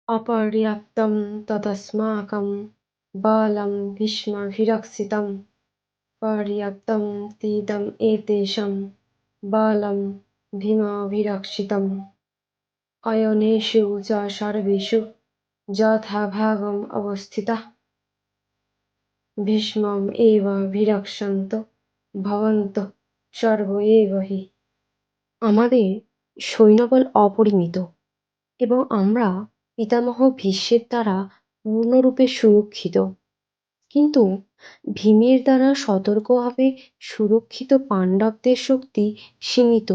अपर्याप्तं तदस्माकं बलं भीष्मभिरक्षितं पर्याप्तं तीदम् एतेषां बलं भीमाभिरक्षितम् अयनेषु च सर्वेषु यथाभागम् अवस्थिताः भीष्मम् एव भिरक्षन्तु भवन्तः सर्व एव हि। আমাদের সৈন্যবল অপরিমিত এবং আমরা পিতামহ ভীষ্মের দ্বারা পূর্ণরূপে সুরক্ষিত, কিন্তু ভীমের দ্বারা সতর্কভাবে সুরক্ষিত পাণ্ডবদের শক্তি সীমিত।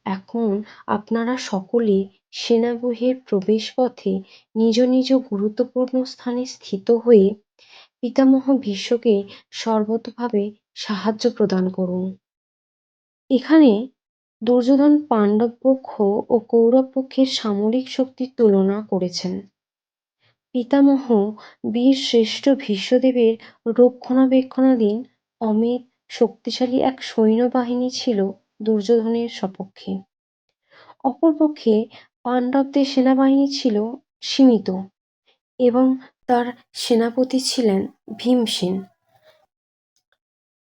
এখন আপনারা সকলে সেনাগৃহের প্রবেশপথে নিজ নিজ গুরুত্বপূর্ণ স্থানে স্থিত হয়ে পিতামহ ভীষ্মকে সর্বতোভাবে সাহায্য প্রদান করুন। এখানে দুর্যোধন পাণ্ডব পক্ষ ও কৌরব পক্ষের সামরিক শক্তির তুলনা করেছেন। পিতামহ বীর শ্রেষ্ঠ ভীষ্মদেবের রক্ষণাবেক্ষণাধীন অমিত শক্তিশালী এক সৈন্যবাহিনী ছিল দুর্যোধনের সপক্ষে। অপরপক্ষে পাণ্ডবদের সেনাবাহিনী ছিল সীমিত এবং তার সেনাপতি ছিলেন ভীমসেন,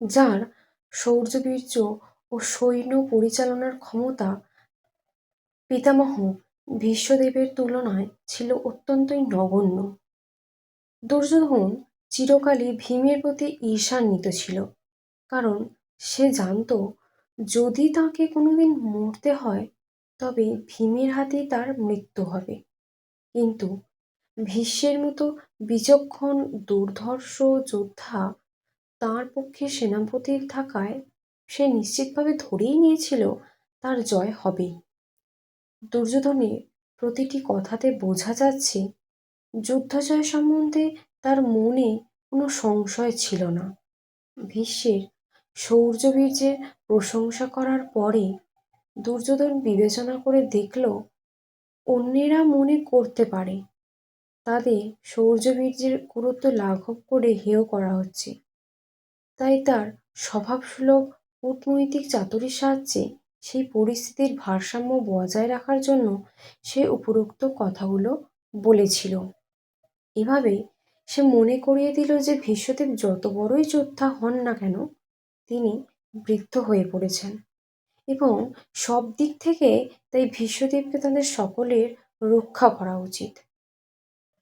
যার শৌর্যবীর্য ও সৈন্য পরিচালনার ক্ষমতা পিতামহ ভীষ্মদেবের তুলনায় ছিল অত্যন্তই নগণ্য। দুর্যোধন চিরকালই ভীমের প্রতি ঈর্ষান্বিত ছিল, কারণ সে জানত যদি তাকে কোনোদিন মরতে হয় তবে ভীমের হাতেই তার মৃত্যু হবে। কিন্তু ভীষ্মের মতো বিচক্ষণ দুর্ধর্ষ যোদ্ধা তাঁর পক্ষে সেনাপতি থাকায় সে নিশ্চিতভাবে ধরেই নিয়েছিল তার জয় হবেই। দুর্যোধনের প্রতিটি কথাতে বোঝা যাচ্ছে যুদ্ধজয় সম্বন্ধে তার মনে কোনো সংশয় ছিল না। ভীষ্মের শৌর্যবীর্যের প্রশংসা করার পরে দুর্যোধন বিবেচনা করে দেখল অন্যেরা মনে করতে পারে তাদের শৌর্যবীর্যের গুরুত্ব লাঘব করে হেয় করা হচ্ছে, তাই তার স্বভাবসুলভ কূটনৈতিক চাতুরীর সাহায্যে সেই পরিস্থিতির ভারসাম্য বজায় রাখার জন্য সে উপরোক্ত কথাগুলো বলেছিল। এভাবে সে মনে করিয়ে দিল যে ভীষ্মদেব যত বড়ই যোদ্ধা হন না কেন তিনি বৃদ্ধ হয়ে পড়েছেন এবং সব দিক থেকে তাই ভীষ্মদেবকে তাদের সকলের রক্ষা করা উচিত।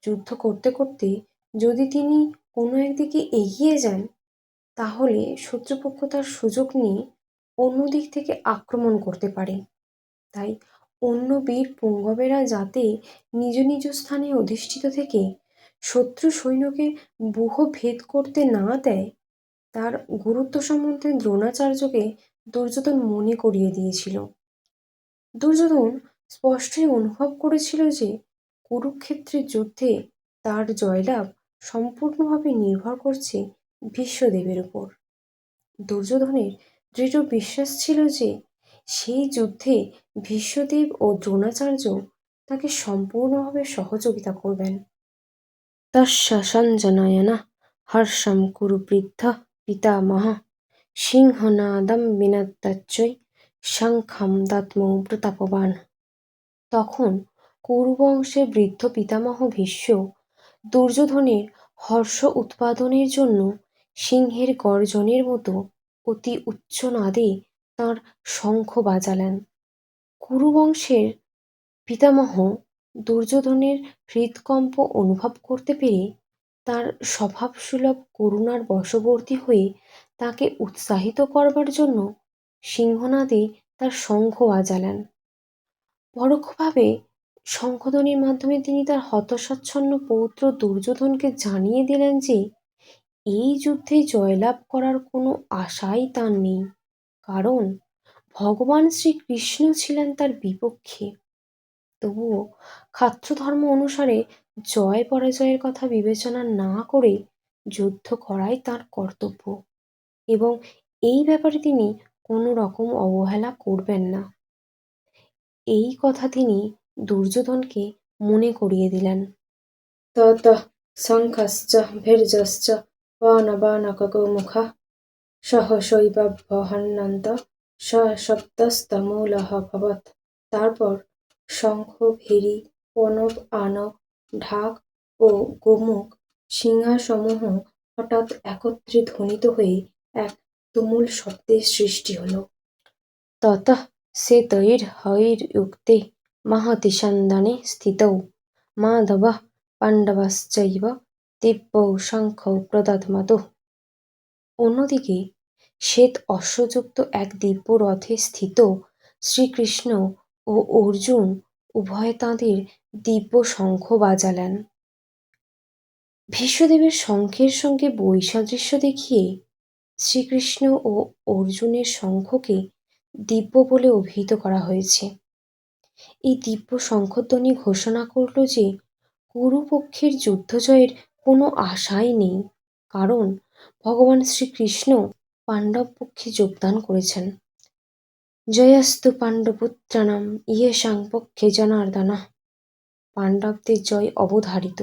যুদ্ধ করতে করতে যদি তিনি কোনো একদিকে এগিয়ে যান তাহলে শত্রুপক্ষ তার সুযোগ নিয়ে অন্য দিক থেকে আক্রমণ করতে পারে। তাই অন্য বীর পুঙ্গবেরা যাতে নিজ নিজ স্থানে অধিষ্ঠিত থেকে শত্রু সৈন্যকে ব্যূহ ভেদ করতে না দেয় তার গুরুত্ব সম্বন্ধে দ্রোণাচার্যকে দুর্যোধন মনে করিয়ে দিয়েছিল। দুর্যোধন স্পষ্টই অনুভব করেছিল যে কুরুক্ষেত্রের যুদ্ধে তার জয়লাভ সম্পূর্ণভাবে নির্ভর করছে ভীষ্মদেবের উপর। দুর্যোধনের দৃঢ় বিশ্বাস ছিল যে সেই যুদ্ধে ভীষ্মদেব ও দ্রোণাচার্য তাকে সম্পূর্ণভাবে সহযোগিতা করবেন। তস্য সঞ্জনয়নঃ হর্ষং কুরু বৃদ্ধঃ পিতামহঃ সিংহনাদং বিনদ্যচ্চৈ শঙ্খং দদ্মো প্রতাপবান। তখন কুরুবংশের বৃদ্ধ পিতামহ ভীষ্ম দুর্যোধনের হর্ষ উৎপাদনের জন্য সিংহের গর্জনের মতো অতি উচ্চ নাদে তাঁর শঙ্খ বাজালেন। কুরুবংশের পিতামহ দুর্যোধনের হৃৎকম্প অনুভব করতে পেরে তার স্বভাবসুলভ করুণার বশবর্তী হয়ে তাকে উৎসাহিত করবার জন্য সিংহনাদে তার শঙ্খ বাজালেন। পরোক্ষভাবে শঙ্খধ্বনির মাধ্যমে তিনি তার হতচ্ছন্ন পৌত্র দুর্যোধনকে জানিয়ে দিলেন যে এই যুদ্ধে জয়লাভ করার কোনো আশাই তার নেই, কারণ ভগবান শ্রীকৃষ্ণ ছিলেন তার বিপক্ষে। তবুও ক্ষাত্রধর্ম অনুসারে জয় পরাজয়ের কথা বিবেচনা না করে যুদ্ধ করাই তাঁর কর্তব্য, এবং এই ব্যাপারে তিনি কোনো রকম অবহেলা করবেন না। এই কথা তিনি দুর্যোধনকে মনে করিয়ে দিলেন। ততঃ শঙ্খশ্চ ভীর্যশ্চ বাণবাণকগোমুখা সহসৈবাভ্যহন্যন্ত সশব্দস্তমূলঃভবৎ। তারপর শঙ্খ, ভেরী, পণব, আনক, ঢাক ও গোমুখ সিংহাসমূহ হঠাৎ একত্রে ধ্বনিত হয়ে এক তুমুল শব্দের সৃষ্টি হল। ততঃ শ্বেতৈর্হয়ৈর্যুক্তে মহতি সন্দনে স্থিতৌ মাধবঃ পাণ্ডবশ্চৈব দিব্যৌ শঙ্খৌ প্রদধ্মতুঃ। অন্যদিকে শ্বেত অশ্বযুক্ত এক দিব্য রথে স্থিত শ্রীকৃষ্ণ ও অর্জুন উভয়ে তাঁদের দিব্য শঙ্খ বাজালেন। ভীষ্মদেবের শঙ্খের সঙ্গে বৈসাদৃশ্য দেখিয়ে শ্রীকৃষ্ণ ও অর্জুনের শঙ্খকে দিব্য বলে অভিহিত করা হয়েছে। এই দিব্য শঙ্খধ্বনি ঘোষণা করল যে কুরুপক্ষের যুদ্ধজয়ের কোনো আশাই নেই, কারণ ভগবান শ্রীকৃষ্ণ পাণ্ডব পক্ষে যোগদান করেছেন। জয়স্তু পাণ্ডবপুত্রাণাম ইয়েষাং পক্ষে জনার্দনঃ। পাণ্ডবদের জয় অবধারিত,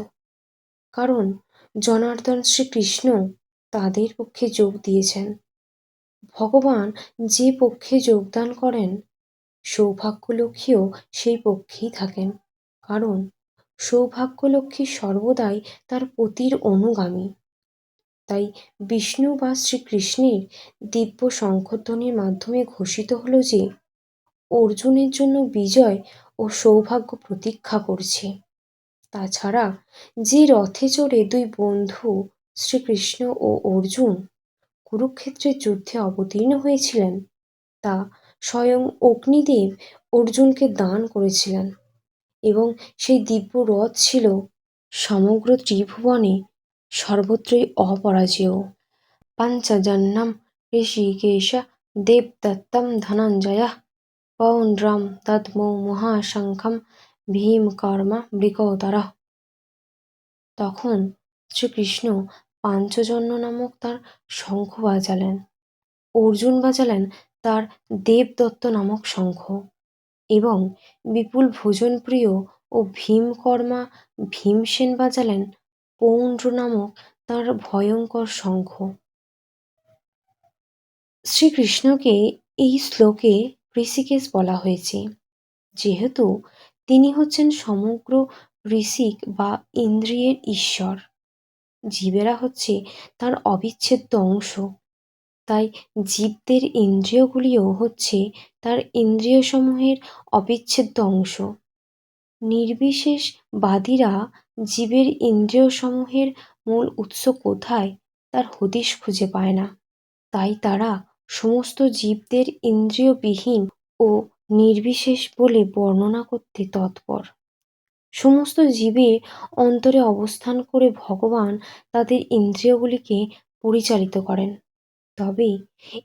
কারণ জনার্দন শ্রীকৃষ্ণ তাদের পক্ষে যোগ দিয়েছেন। ভগবান যে পক্ষে যোগদান করেন, সৌভাগ্যলক্ষ্মীও সেই পক্ষেই থাকেন, কারণ সৌভাগ্যলক্ষ্মী সর্বদাই তার পতির অনুগামী। তাই বিষ্ণু বা শ্রীকৃষ্ণের দিব্য শঙ্খধ্বনির মাধ্যমে ঘোষিত হল যে অর্জুনের জন্য বিজয় ও সৌভাগ্য প্রতীক্ষা করছে। তাছাড়া যে রথে চড়ে দুই বন্ধু শ্রীকৃষ্ণ ও অর্জুন কুরুক্ষেত্রের যুদ্ধে অবতীর্ণ হয়েছিলেন, তা স্বয়ং অগ্নিদেব অর্জুনকে দান করেছিলেন, এবং সেই দিব্য রথ ছিল সমগ্র ত্রিভুবনে সর্বত্রই অপরাজেয়। পঞ্চজন্যম ঋষিকেশ দেবদত্তম ধনঞ্জয়ঃ পৌণ্ড্রম দদ্মো মহাশঙ্খম ভীমকর্ম বৃকোদরঃ। তখন শ্রীকৃষ্ণ পাঞ্চজন্য নামক তার শঙ্খ বাজালেন, অর্জুন বাজালেন তার দেবদত্ত নামক শঙ্খ, এবং বিপুল ভোজনপ্রিয় ও ভীমকর্মা ভীমসেন বাজালেন পৌণ্ড্র নামক তার ভয়ঙ্কর শঙ্খ। শ্রীকৃষ্ণকে এই শ্লোকে ঋষিকেশ বলা হয়েছে, যেহেতু তিনি হচ্ছেন সমগ্র ঋষিক বা ইন্দ্রিয়ের ঈশ্বর। জীবেরা হচ্ছে তার অবিচ্ছেদ্য অংশ, তাই জীবদের ইন্দ্রিয়গুলিও হচ্ছে তার ইন্দ্রিয়সমূহের অবিচ্ছেদ্য অংশ। নির্বিশেষবাদীরা জীবের ইন্দ্রিয়সমূহের মূল উৎস কোথায় তার হদিশ খুঁজে পায় না, তাই তারা সমস্ত জীবদের ইন্দ্রিয়বিহীন ও নির্বিশেষ বলে বর্ণনা করতে তৎপর। সমস্ত জীবের অন্তরে অবস্থান করে ভগবান তাদের ইন্দ্রিয়গুলিকে পরিচালিত করেন, তবে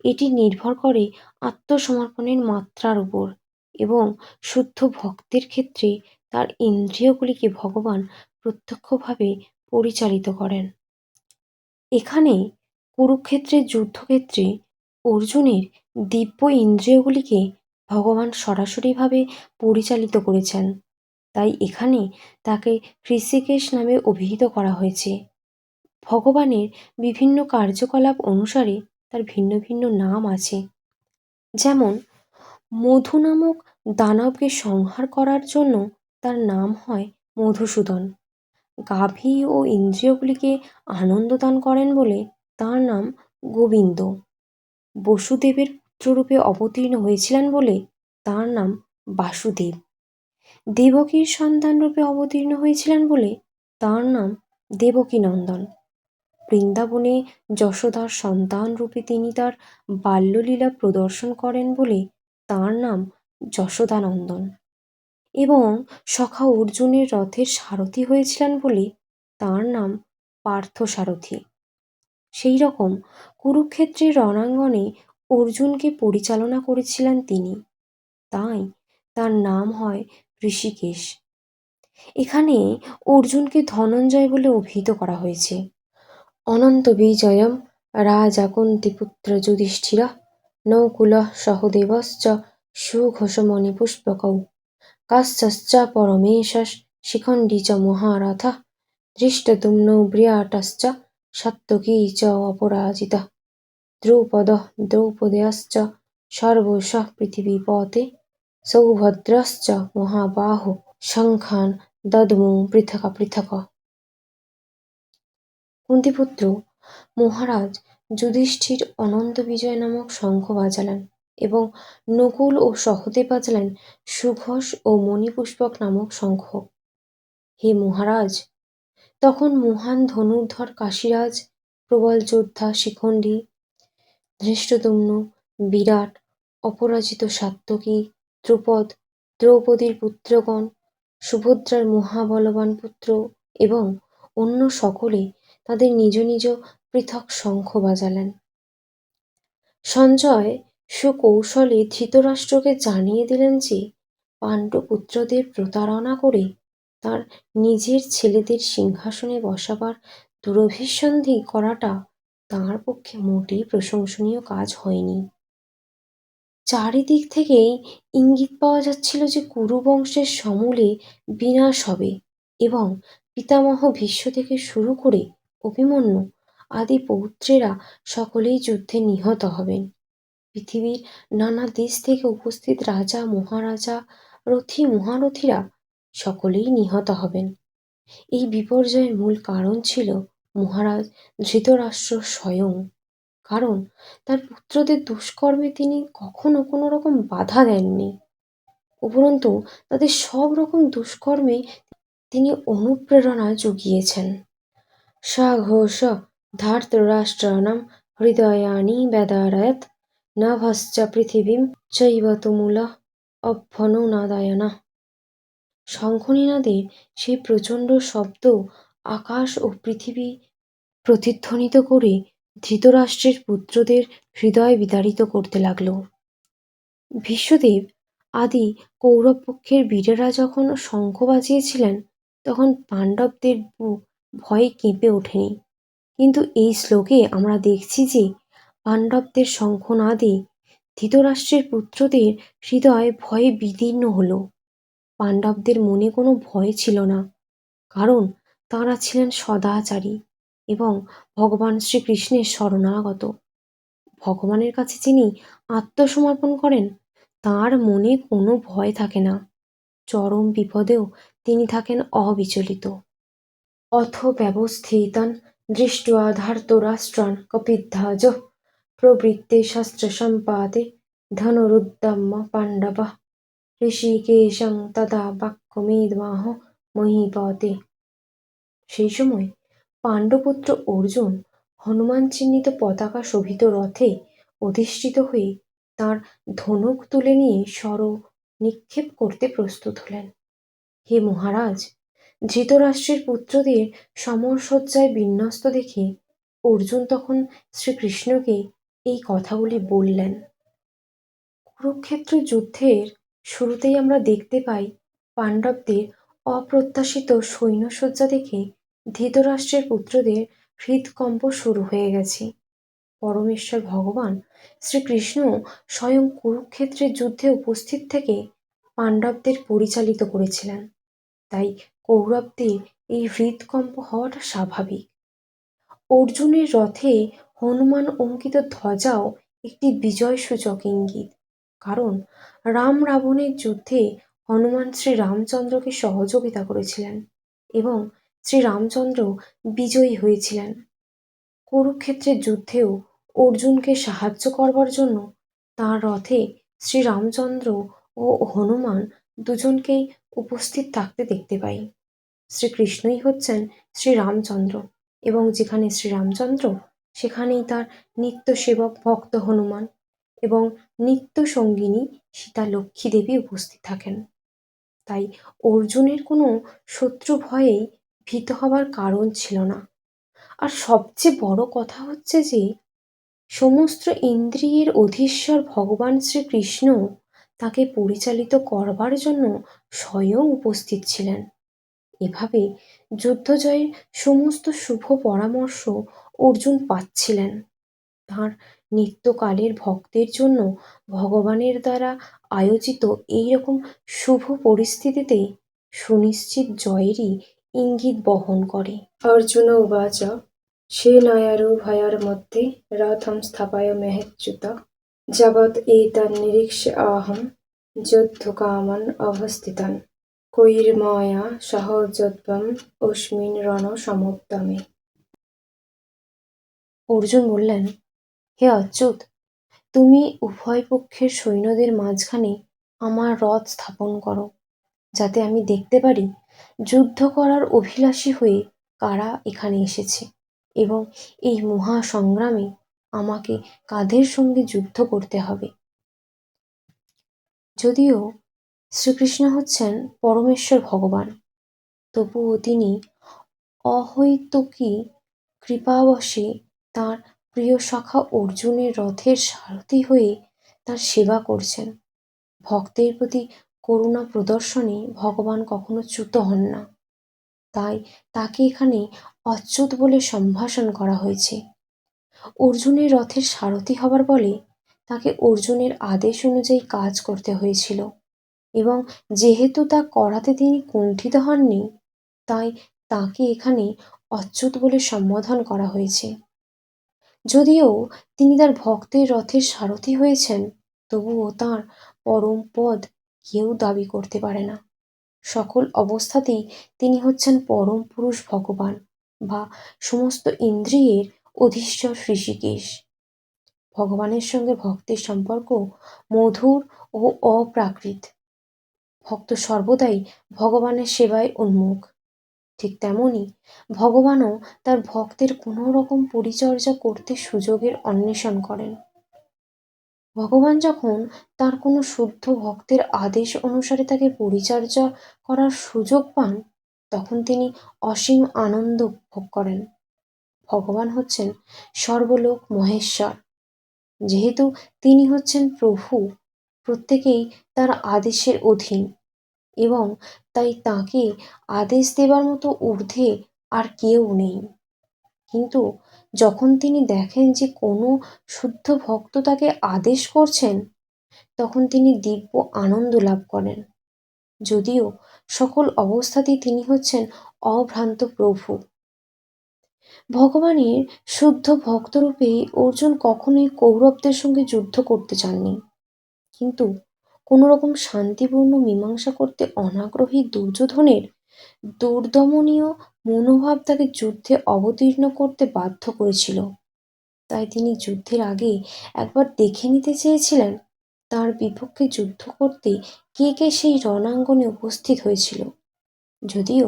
এটি নির্ভর করে আত্মসমর্পণের মাত্রার উপর, এবং শুদ্ধ ভক্তের ক্ষেত্রে তার ইন্দ্রিয়গুলিকে ভগবান প্রত্যক্ষভাবে পরিচালিত করেন। এখানে কুরুক্ষেত্রের যুদ্ধক্ষেত্রে অর্জুনের দিব্য ইন্দ্রিয়গুলিকে ভগবান সরাসরিভাবে পরিচালিত করেছেন, তাই এখানে তাকে ঋষিকেশ নামে অভিহিত করা হয়েছে। ভগবানের বিভিন্ন কার্যকলাপ অনুসারে তার ভিন্ন ভিন্ন নাম আছে। যেমন মধু নামক দানবকে সংহার করার জন্য তার নাম হয় মধুসূদন। গাভী ও ইন্দ্রিয়গুলিকে আনন্দ দান করেন বলে তার নাম গোবিন্দ। বসুদেবের পুত্ররূপে অবতীর্ণ হয়েছিলেন বলে তার নাম বাসুদেব। দেবকীর সন্তানরূপে অবতীর্ণ হয়েছিলেন বলে তার নাম দেবকীনন্দন। বৃন্দাবনে যশোদার সন্তানরূপে তিনি তার বাল্যলীলা প্রদর্শন করেন বলে তার নাম যশোদানন্দন, এবং সখা অর্জুনের রথের সারথি হয়েছিলেন বলে তার নাম পার্থসারথি। সেই রকম কুরুক্ষেত্রের রণাঙ্গনে অর্জুনকে পরিচালনা করেছিলেন তিনি, তাই তার নাম হয় ঋষিকেশ। এখানে অর্জুনকে ধনঞ্জয় বলে অভিহিত করা হয়েছে। অনন্ত বিজয়ম রাজা কুন্তিপুত্র যুধিষ্ঠিরः নকুলः সহদেবশ্চ সুঘোষমণিপুষ্পকौ কাশ্চশ্চ পরমেশশ শিখণ্ডী চ মহারথः ধৃষ্টদ্যুম্নো বিরাটশ্চ সাত্যকী চ অপরাজিতः দ্রৌপদः দ্রৌপদেয়শ্চ সর্বশः পৃথিবীপতে সৌভদ্রশ্চ মহাবাহো শঙ্খান দদ্মো পৃথক পৃথক। কুন্তিপুত্র মহারাজ যুধিষ্ঠির অনন্ত বিজয় নামক শঙ্খ বাজালেন এবং নকুল ও সহদেব বাজালেন সুঘোষ ও মণিপুষ্পক নামক শঙ্খ। হে মহারাজ, তখন মহান ধনুর্ধর কাশীরাজ, প্রবল যোদ্ধা শিখণ্ডী, ধৃষ্টদ্যুম্ন, বিরাট, অপরাজিত সাত্যকী, দ্রুপদ, দ্রৌপদীর পুত্রগণ, সুভদ্রার মহাবলবান পুত্র এবং অন্য সকলে তাদের নিজ নিজ পৃথক শঙ্খ বাজালেন। সঞ্জয় সুকৌশলে ধৃতরাষ্ট্রকে জানিয়ে দিলেন যে পাণ্ডুপুত্রদের প্রতারণা করে তার নিজের ছেলেদের সিংহাসনে বসাবার দুরভিসন্ধি করাটা তাঁর পক্ষে মোটেই প্রশংসনীয় কাজ হয়নি। চারিদিক থেকেই ইঙ্গিত পাওয়া যাচ্ছিল যে কুরু বংশের সমূলে বিনাশ হবে এবং পিতামহ ভীষ্ম থেকে শুরু করে অভিমন্যু আদি পৌত্রেরা সকলেই যুদ্ধে নিহত হবেন। পৃথিবীর নানা দেশ থেকে উপস্থিত রাজা মহারাজা রথী মহারথীরা সকলেই নিহত হবেন। এই বিপর্যয়ের মূল কারণ ছিল মহারাজ ধৃতরাষ্ট্র স্বয়ং, কারণ তার পুত্রদের দুষ্কর্মে তিনি কখনো কোনো রকম বাধা দেননি, উপরন্তু তাদের সব রকম দুষ্কর্মে তিনি অনুপ্রেরণা জুগিয়েছেন। সাঘোষ ধার্তরাষ্ট্রাণাম হৃদয়ানি ব্যদারয়ৎ নভশ্চ পৃথিবীম চৈব তুমুলঃ অভ্যনুনাদায়নঃ। শঙ্খনিনাদের সেই প্রচণ্ড শব্দ আকাশ ও পৃথিবী প্রতিধ্বনিত করে ধৃতরাষ্ট্রের পুত্রদের হৃদয় বিদারিত করতে লাগল। ভীষ্মদেব আদি কৌরব পক্ষের বীরেরা যখন শঙ্খ বাজিয়েছিলেন তখন পাণ্ডবদের বুক ভয়ে কেঁপে ওঠেনি, কিন্তু এই শ্লোকে আমরা দেখছি যে পাণ্ডবদের শঙ্খনাদে ধৃতরাষ্ট্রের পুত্রদের হৃদয় ভয়ে বিদীর্ণ হল। পাণ্ডবদের মনে কোনো ভয় ছিল না, কারণ তাঁরা ছিলেন সদাচারী এবং ভগবান শ্রীকৃষ্ণের শরণাগত। ভগবানের কাছে যিনি আত্মসমর্পণ করেন তাঁর মনে কোনো ভয় থাকে না, চরম বিপদেও তিনি থাকেন অবিচলিত। অথ ব্যবস্থিতান দৃष्ट्वा ধার্তরাষ্ট্রান কপিধ্বজঃ প্রবৃত্তে শস্ত্রসম্পাতে ধনুরুদ্যম্য পাণ্ডবঃ ঋষিকেশং তদা বাক্যমেদমাহ মহীপতে। সেই সময় পাণ্ডুপুত্র অর্জুন হনুমান চিহ্নিত পতাকা শোভিত রথে অধিষ্ঠিত হয়ে তাঁর ধনুক তুলে নিয়ে শর নিক্ষেপ করতে প্রস্তুত হলেন। হে মহারাজ, ধৃতরাষ্ট্রের পুত্রদের সমরসজ্জায় বিন্যস্ত দেখে অর্জুন তখন শ্রীকৃষ্ণকে এই কথাগুলি বললেন। কুরুক্ষেত্র যুদ্ধের শুরুতেই আমরা দেখতে পাই পাণ্ডবদের অপ্রত্যাশিত সৈন্যসজ্জা দেখে ধৃতরাষ্ট্রের পুত্রদের হৃদকম্প শুরু হয়ে গেছে। পরমেশ্বর ভগবান শ্রীকৃষ্ণ স্বয়ং কুরুক্ষেত্রের যুদ্ধে উপস্থিত থেকে পাণ্ডবদের পরিচালিত করেছিলেন, তাই কৌরবদের এই হৃদকম্প হওয়াটা স্বাভাবিক। অর্জুনের রথে হনুমান অঙ্কিত ধ্বজাও একটি বিজয়সূচক ইঙ্গিত, কারণ রাম রাবণের যুদ্ধে হনুমান শ্রীরামচন্দ্রকে সহযোগিতা করেছিলেন এবং শ্রীরামচন্দ্র বিজয়ী হয়েছিলেন। কুরুক্ষেত্রের যুদ্ধেও অর্জুনকে সাহায্য করবার জন্য তাঁর রথে শ্রীরামচন্দ্র ও হনুমান দুজনকেই উপস্থিত থাকতে দেখতে পাই। শ্রীকৃষ্ণই হচ্ছেন শ্রীরামচন্দ্র এবং যেখানে শ্রীরামচন্দ্র সেখানেই তার নিত্য সেবক ভক্ত হনুমান এবং নিত্য সঙ্গিনী সীতা লক্ষ্মী দেবী উপস্থিত থাকেন। তাই অর্জুনের কোনো শত্রু ভয়েই ভীত হবার কারণ ছিল না। আর সবচেয়ে বড় কথা হচ্ছে যে সমস্ত ইন্দ্রিয়ের অধীশ্বর ভগবান শ্রীকৃষ্ণ তাকে পরিচালিত করবার জন্য স্বয়ং উপস্থিত ছিলেন। এভাবে যুদ্ধজয়ের সমস্ত শুভ পরামর্শ অর্জুন পাচ্ছিলেন। তাঁর নিত্যকালের ভক্তের জন্য ভগবানের দ্বারা আয়োজিত এইরকম শুভ পরিস্থিতিতে সুনিশ্চিত জয়েরই ইঙ্গিত বহন করে। অর্জুন উবাচ সেনায়ারুভয়োর্मध्ये রথম স্থাপয় মহেচ্যুত যাবৎ এতন্নিরীক্ষ্য অহং যোদ্ধুকামাन् অবস্থিতাन् কৈর্ময়া সহ যোদ্ধব্যম অস্মিन् রণসমুদ্যমে। অর্জুন বললেন, হে অচ্যুত, তুমি উভয় পক্ষের সৈন্যদের মাঝখানে আমার রথ স্থাপন করো, যাতে আমি দেখতে পারি যুদ্ধ করার অভিলাষী হয়ে কারা এখানে এসেছে এবং এই মহা সংগ্রামে আমাকে কাদের সঙ্গে যুদ্ধ করতে হবে। যদিও শ্রীকৃষ্ণ হচ্ছেন পরমেশ্বর ভগবান, তবুও তিনি অহৈতুকী কৃপাবশে তাঁর প্রিয় সখা অর্জুনের রথের সারথি হয়ে তার সেবা করছেন। ভক্তের প্রতি করুণা প্রদর্শনে ভগবান কখনো চ্যুত হন না, তাই তাকে এখানে অচ্যুত বলে সম্ভাষণ করা হয়েছে। অর্জুনের রথের সারথি হবার বলে তাকে অর্জুনের আদেশ অনুযায়ী কাজ করতে হয়েছিল এবং যেহেতু তা করাতে তিনি কুণ্ঠিত হননি, তাই তাকে এখানে অচ্যুত বলে সম্বোধন করা হয়েছে। যদিও তিনি তার ভক্তের রথের সারথি হয়েছেন, তবুও তাঁর পরম পদ কেউ দাবি করতে পারে না। সকল অবস্থাতেই তিনি হচ্ছেন পরম পুরুষ ভগবান বা সমস্ত ইন্দ্রিয়ের অধীশ্বর ঋষিকেশ। ভগবানের সঙ্গে ভক্তের সম্পর্ক মধুর ও অপ্রাকৃত। ভক্ত সর্বদাই ভগবানের সেবায় উন্মুখ। ঠিক তেমনি ভগবানও তার ভক্তের কোনো রকম পরিচর্যা করতে সুযোগের অন্বেষণ করেন। ভগবান যখন তার কোনো শুদ্ধ ভক্তের আদেশ অনুসারে তাকে পরিচর্যা করার সুযোগ পান, তখন তিনি অসীম আনন্দ ভোগ করেন। ভগবান হচ্ছেন সর্বলোক মহেশ্বর। যেহেতু তিনি হচ্ছেন প্রভু, প্রত্যেকেই তার আদেশের অধীন এবং তাই তাঁকে আদেশ দেবার মতো ঊর্ধ্বে আর কেউ নেই। কিন্তু যখন তিনি দেখেন যে কোনো শুদ্ধ ভক্ত তাকে আদেশ করছেন, তখন তিনি দিব্য আনন্দ লাভ করেন। যদিও সকল অবস্থাতেই তিনি হচ্ছেন অভ্রান্ত প্রভু। ভগবানের শুদ্ধ ভক্তরূপে অর্জুন কখনোই কৌরবদের সঙ্গে যুদ্ধ করতে চাননি, কিন্তু কোনো রকম শান্তিপূর্ণ মীমাংসা করতে অনাগ্রহী দুর্যোধনের দুর্দমনীয় মনোভাব তাকে যুদ্ধে অবতীর্ণ করতে বাধ্য করেছিল। তাই তিনি যুদ্ধের আগে একবার দেখে নিতে চেয়েছিলেন তার বিপক্ষে যুদ্ধ করতে কে কে সেই রণাঙ্গনে উপস্থিত হয়েছিল। যদিও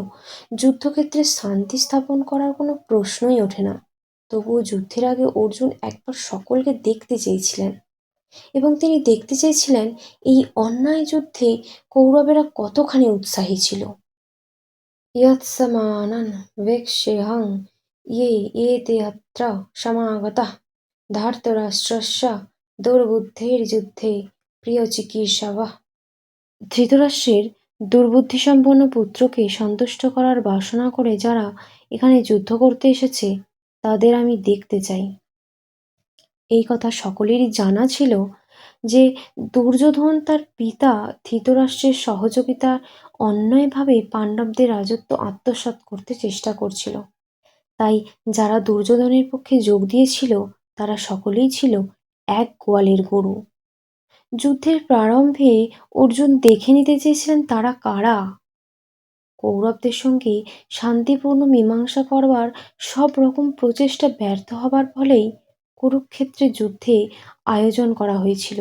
যুদ্ধক্ষেত্রে শান্তি স্থাপন করার কোনো প্রশ্নই ওঠে না, তবুও যুদ্ধের আগে অর্জুন একবার সকলকে দেখতে চেয়েছিলেন এবং তিনি দেখতে চেয়েছিলেন এই অন্যায় যুদ্ধে কৌরবেরা কতখানি উৎসাহী ছিল। यत्समानं वीक्षेऽहं ये एते अत्र समागताः ধার্তরাষ্ট্রস্য দুর্বুদ্ধির্যুদ্ধে প্রিয়চিকিৎসবঃ। ধৃতরাষ্ট্রের দুর্বুদ্ধিসম্পন্ন পুত্রকে সন্তুষ্ট করার বাসনা করে যারা এখানে যুদ্ধ করতে এসেছে, তাদের আমি দেখতে চাই। এই কথা সকলেরই জানা ছিল যে দুর্যোধন তার পিতা ধৃতরাষ্ট্রের সহযোগিতা অন্যায়ভাবে পাণ্ডবদের রাজত্ব আত্মসাৎ করতে চেষ্টা করছিল। তাই যারা দুর্যোধনের পক্ষে যোগ দিয়েছিল তারা সকলেই ছিল এক গোয়ালের গরু। যুদ্ধের প্রারম্ভে অর্জুন দেখে নিতে চেয়েছিলেন তারা কারা। কৌরবদের সঙ্গে শান্তিপূর্ণ মীমাংসা করবার সব রকম প্রচেষ্টা ব্যর্থ হবার ফলেই কুরুক্ষেত্রে যুদ্ধে আয়োজন করা হয়েছিল।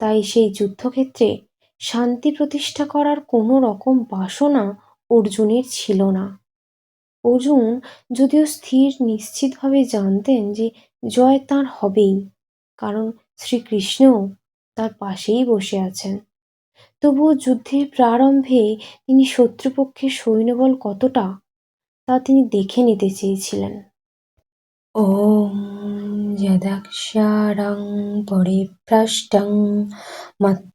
তাই সেই যুদ্ধক্ষেত্রে শান্তি প্রতিষ্ঠা করার কোনো রকম বাসনা অর্জুনের ছিল না। অর্জুন যদিও স্থির নিশ্চিতভাবে জানতেন যে জয় তাঁর হবেই, কারণ শ্রীকৃষ্ণও তার পাশেই বসে আছেন, তবুও যুদ্ধের প্রারম্ভে তিনি শত্রুপক্ষের সৈন্যবল কতটা তা তিনি দেখে নিতে চেয়েছিলেন। ॐ यदक्षरं परिभ्रष्टं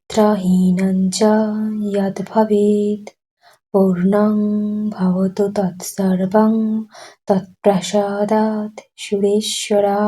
পাত্রহীনং চ যদ্ ভবেৎ পূর্ণং ভবতু তৎসর্বং তৎপ্রসাদাৎ সুরেশ্বরা।